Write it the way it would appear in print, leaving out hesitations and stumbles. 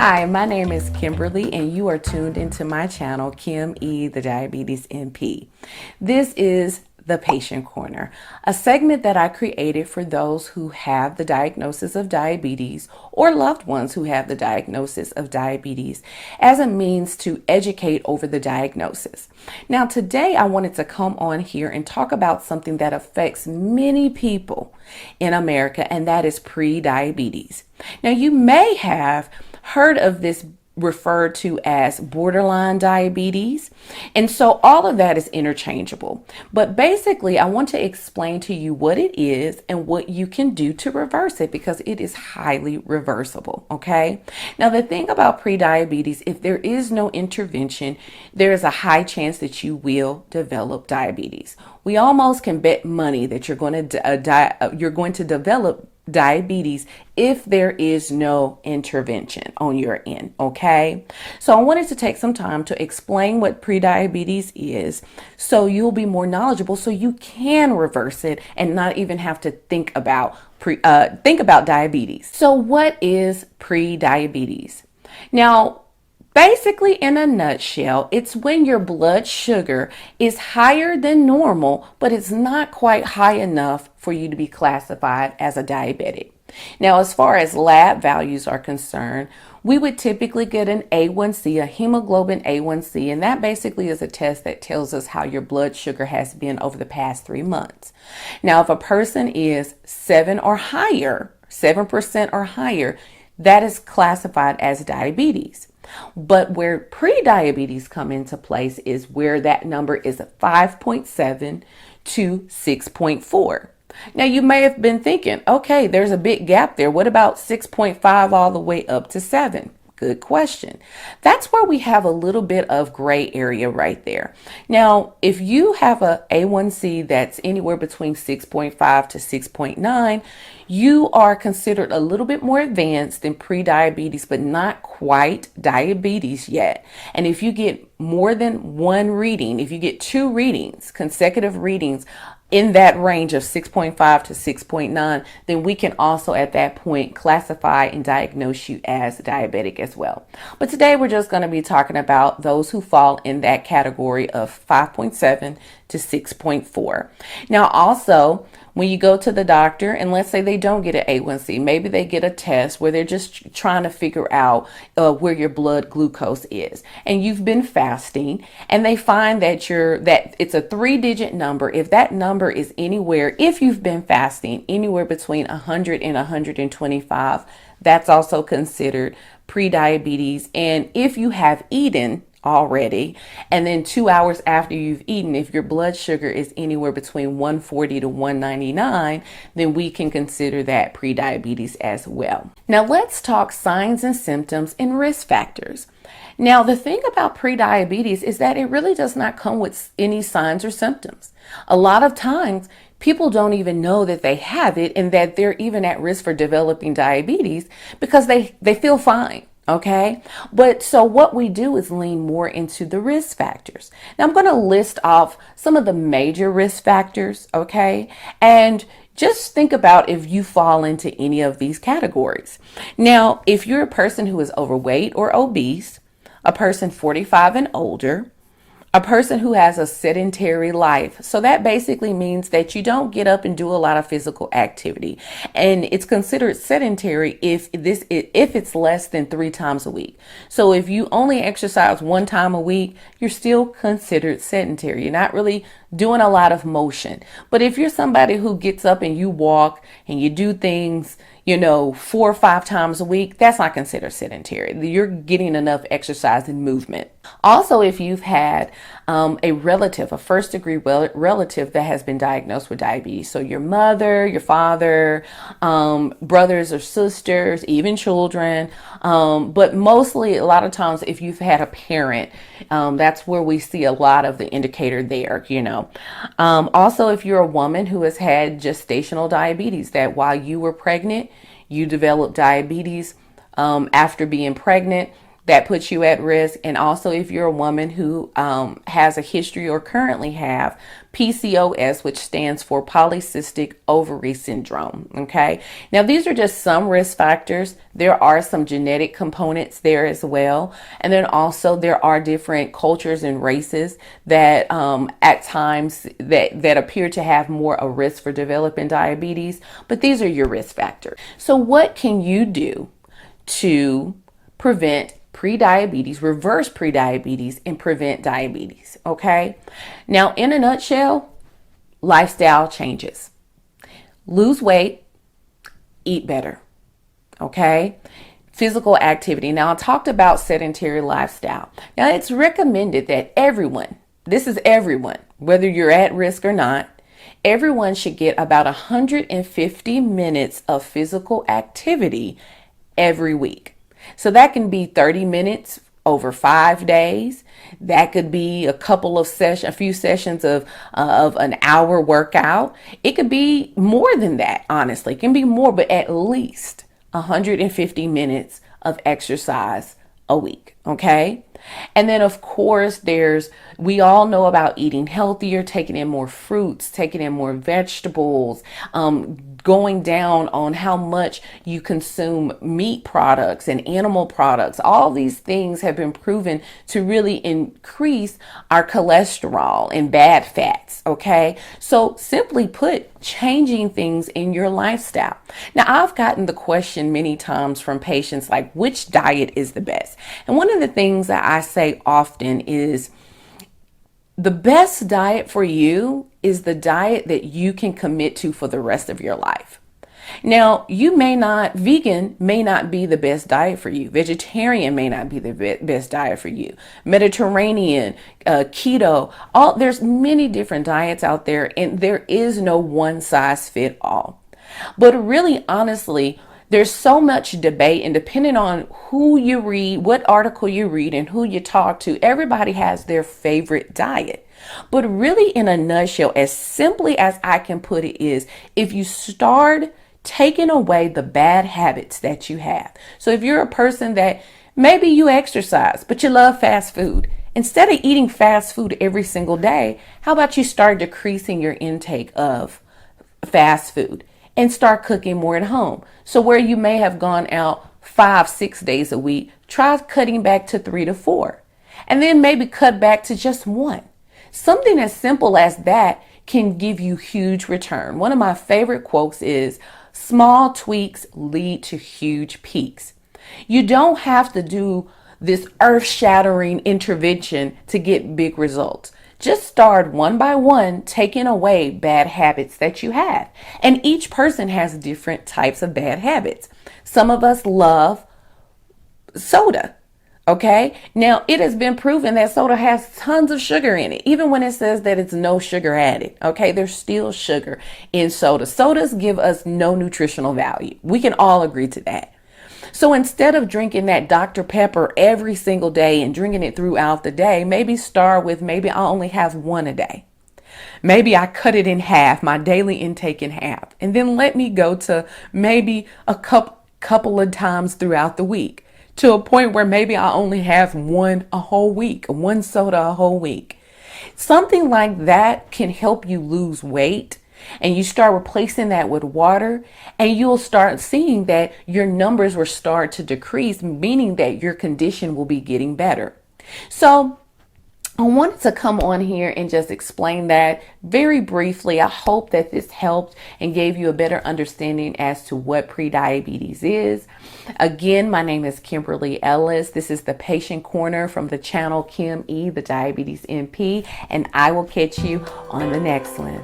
Hi, my name is Kimberly, and you are tuned into my channel, Kim E, the Diabetes MP. This is the Patient Corner, a segment that I created for those who have the diagnosis of diabetes or loved ones who have the diagnosis of diabetes as a means to educate over the diagnosis. Now, today I wanted to come on here and talk about something that affects many people in America, and that is pre-diabetes. Now, you may have heard of this referred to as borderline diabetes. And so all of that is interchangeable. But basically, I want to explain to you what it is and what you can do to reverse it, because it is highly reversible. Okay. Now, the thing about prediabetes, if there is no intervention, there is a high chance that you will develop diabetes. We almost can bet money that you're going to develop diabetes if there is no intervention on your end. Okay, so I wanted to take some time to explain what prediabetes is so you'll be more knowledgeable, so you can reverse it and not even have to think about diabetes. So what is prediabetes? Now, basically, in a nutshell, it's when your blood sugar is higher than normal, but it's not quite high enough for you to be classified as a diabetic. Now, as far as lab values are concerned, we would typically get an A1C, a hemoglobin A1C, and that basically is a test that tells us how your blood sugar has been over the past 3 months. Now, if a person is 7% or higher, that is classified as diabetes. But where prediabetes come into place is where that number is 5.7 to 6.4. Now, you may have been thinking, okay, there's a big gap there. What about 6.5 all the way up to 7? Good question. That's where we have a little bit of gray area right there. Now, if you have a A1C that's anywhere between 6.5 to 6.9, you are considered a little bit more advanced than prediabetes, but not quite diabetes yet. And if you get more than one reading, if you get 2 readings, consecutive readings, in that range of 6.5 to 6.9, then we can also at that point classify and diagnose you as diabetic as well. But today we're just going to be talking about those who fall in that category of 5.7 to 6.4. Now, also, when you go to the doctor and let's say they don't get an A1C, maybe they get a test where they're just trying to figure out where your blood glucose is, and you've been fasting, and they find that it's a 3-digit number. If that number is anywhere, if you've been fasting anywhere between 100 and 125, that's also considered prediabetes. And if you have eaten already, and then 2 hours after you've eaten, if your blood sugar is anywhere between 140 to 199, then we can consider that prediabetes as well. Now, let's talk signs and symptoms and risk factors. Now, the thing about prediabetes is that it really does not come with any signs or symptoms. A lot of times, people don't even know that they have it and that they're even at risk for developing diabetes because they feel fine. Okay, but so what we do is lean more into the risk factors. Now, I'm going to list off some of the major risk factors, okay, and just think about if you fall into any of these categories. Now, if you're a person who is overweight or obese, a person 45 and older, a person who has a sedentary life. So that basically means that you don't get up and do a lot of physical activity. And it's considered sedentary if it's less than 3 times a week. So if you only exercise 1 time a week, you're still considered sedentary. You're not really doing a lot of motion. But if you're somebody who gets up and you walk and you do things, 4 or 5 times a week, that's not considered sedentary. You're getting enough exercise and movement. Also, if you've had a first degree relative that has been diagnosed with diabetes, so your mother, your father, brothers or sisters, even children, but mostly a lot of times if you've had a parent, that's where we see a lot of the indicator there, Also, if you're a woman who has had gestational diabetes, that while you were pregnant, you developed diabetes after being pregnant, that puts you at risk. And also if you're a woman who has a history or currently have PCOS, which stands for polycystic ovary syndrome. Okay. Now, these are just some risk factors. There are some genetic components there as well. And then also there are different cultures and races that at times that appear to have more a risk for developing diabetes. But these are your risk factors. So what can you do to prevent prediabetes, reverse prediabetes, and prevent diabetes? Okay. Now, in a nutshell, lifestyle changes. Lose weight, eat better. Okay. Physical activity. Now, I talked about sedentary lifestyle. Now, it's recommended that everyone, this is everyone, whether you're at risk or not, everyone should get about 150 minutes of physical activity every week. So that can be 30 minutes over 5 days. That could be a few sessions of an hour workout. It could be more than that, honestly. It can be more, but at least 150 minutes of exercise a week. Okay. And then of course we all know about eating healthier, taking in more fruits, taking in more vegetables, going down on how much you consume meat products and animal products. All these things have been proven to really increase our cholesterol and bad fats. Okay. So simply put, changing things in your lifestyle. Now, I've gotten the question many times from patients like, which diet is the best? And one of the things that I say often is the best diet for you is the diet that you can commit to for the rest of your life. Now, vegan may not be the best diet for you. Vegetarian may not be the best diet for you. Mediterranean, keto, there's many different diets out there, and there is no one size fit all. But really, honestly, there's so much debate, and depending on who you read, what article you read, and who you talk to, everybody has their favorite diet. But really, in a nutshell, as simply as I can put it is, if you start taking away the bad habits that you have. So if you're a person that maybe you exercise, but you love fast food, instead of eating fast food every single day, how about you start decreasing your intake of fast food and start cooking more at home? So where you may have gone out 5-6 days a week, try cutting back to 3 to 4, and then maybe cut back to just 1. Something as simple as that can give you huge return. One of my favorite quotes is, small tweaks lead to huge peaks. You don't have to do this earth-shattering intervention to get big results. Just start one by one, taking away bad habits that you have. And each person has different types of bad habits. Some of us love soda. Okay. Now, it has been proven that soda has tons of sugar in it, even when it says that it's no sugar added. Okay. There's still sugar in soda. Sodas give us no nutritional value. We can all agree to that. So instead of drinking that Dr. Pepper every single day and drinking it throughout the day, maybe start with maybe I only have one a day. Maybe I cut it in half, my daily intake in half, and then let me go to maybe a couple of times throughout the week, to a point where maybe I only have one a whole week, one soda a whole week. Something like that can help you lose weight, and you start replacing that with water, and you'll start seeing that your numbers will start to decrease, meaning that your condition will be getting better. So I wanted to come on here and just explain that very briefly. I hope that this helped and gave you a better understanding as to what prediabetes is. Again, my name is Kimberly Ellis. This is the Patient Corner from the channel Kim E, the Diabetes MP, and I will catch you on the next one.